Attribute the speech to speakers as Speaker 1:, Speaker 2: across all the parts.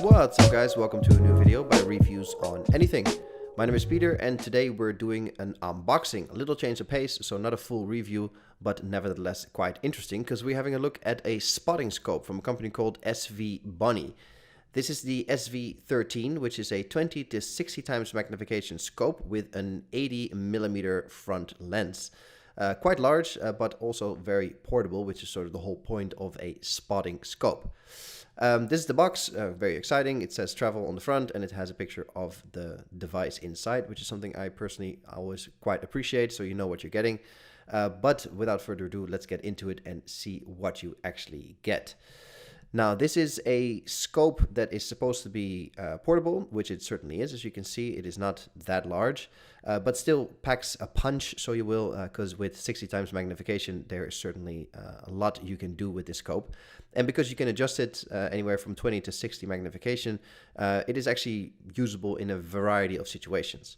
Speaker 1: What's up guys, welcome to a new video by Reviews on Anything. My name is Peter and today we're doing an unboxing, a little change of pace, so not a full review, but nevertheless quite interesting because we're having a look at a spotting scope from a company called Svbony. This is the SV13, which is a 20 to 60 times magnification scope with an 80mm front lens. Quite large, but also very portable, which is sort of the whole point of a spotting scope. This is the box, very exciting. It says travel on the front and it has a picture of the device inside, which is something I personally always quite appreciate, so you know what you're getting. But without further ado, let's get into it and see what you actually get. Now, this is a scope that is supposed to be portable, which it certainly is. As you can see, it is not that large, but still packs a punch, so you will, because with 60 times magnification, there is certainly a lot you can do with this scope. And because you can adjust it anywhere from 20 to 60 magnification, it is actually usable in a variety of situations.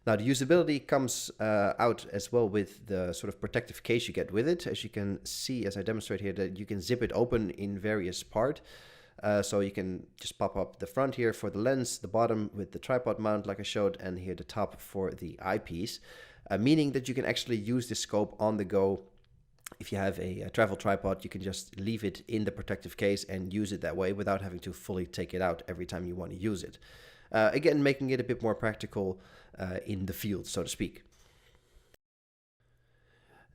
Speaker 1: Now, the usability comes out as well with the sort of protective case you get with it. As you can see, as I demonstrate here, that you can zip it open in various parts. So you can just pop up the front here for the lens, the bottom with the tripod mount like I showed, and here the top for the eyepiece. Meaning that you can actually use this scope on the go. If you have a travel tripod, you can just leave it in the protective case and use it that way without having to fully take it out every time you want to use it. Again, making it a bit more practical in the field, so to speak.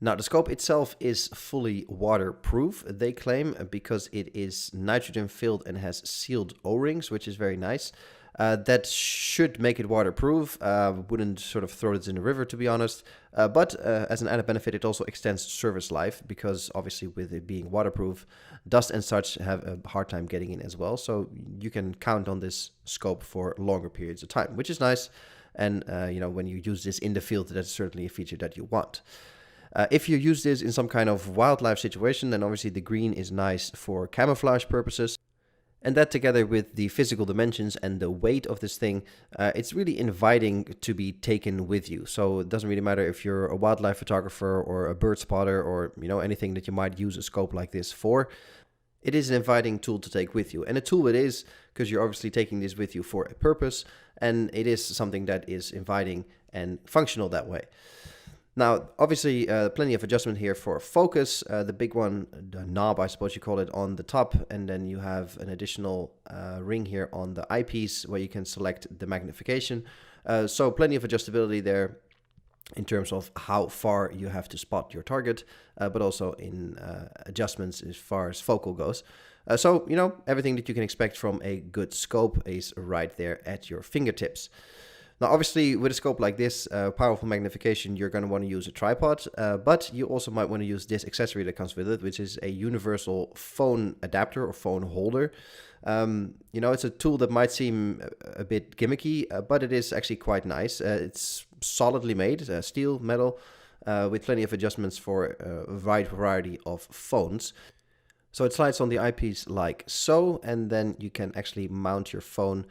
Speaker 1: Now, the scope itself is fully waterproof, they claim, because it is nitrogen filled and has sealed O-rings, which is very nice. That should make it waterproof. Wouldn't sort of throw it in the river, to be honest. But as an added benefit, it also extends service life because obviously with it being waterproof, dust and such have a hard time getting in as well. So you can count on this scope for longer periods of time, which is nice. And you know, when you use this in the field, that's certainly a feature that you want. If you use this in some kind of wildlife situation, then obviously the green is nice for camouflage purposes. And that together with the physical dimensions and the weight of this thing, it's really inviting to be taken with you. So it doesn't really matter if you're a wildlife photographer or a bird spotter or, you know, anything that you might use a scope like this for. It is an inviting tool to take with you. And a tool it is because you're obviously taking this with you for a purpose. And it is something that is inviting and functional that way. Now, obviously, plenty of adjustment here for focus. The big one, the knob, I suppose you call it, on the top. And then you have an additional ring here on the eyepiece where you can select the magnification. So plenty of adjustability there in terms of how far you have to spot your target, but also in adjustments as far as focal goes. So, you know, everything that you can expect from a good scope is right there at your fingertips. Now, obviously, with a scope like this, powerful magnification, you're going to want to use a tripod, but you also might want to use this accessory that comes with it, which is a universal phone adapter or phone holder. You know, it's a tool that might seem a bit gimmicky, but it is actually quite nice. It's solidly made, steel, metal, with plenty of adjustments for a wide variety of phones. So it slides on the eyepiece like so, and then you can actually mount your phone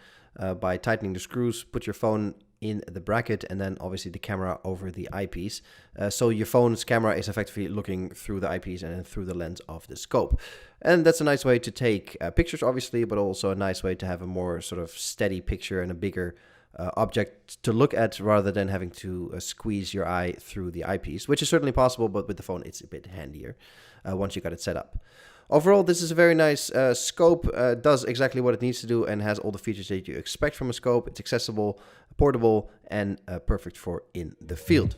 Speaker 1: by tightening the screws, put your phone in the bracket, and then obviously the camera over the eyepiece. So your phone's camera is effectively looking through the eyepiece and through the lens of the scope. And that's a nice way to take pictures, obviously, but also a nice way to have a more sort of steady picture and a bigger object to look at rather than having to squeeze your eye through the eyepiece, which is certainly possible, but with the phone it's a bit handier once you got it set up. Overall, this is a very nice scope, does exactly what it needs to do and has all the features that you expect from a scope. It's accessible, portable, and perfect for in the field.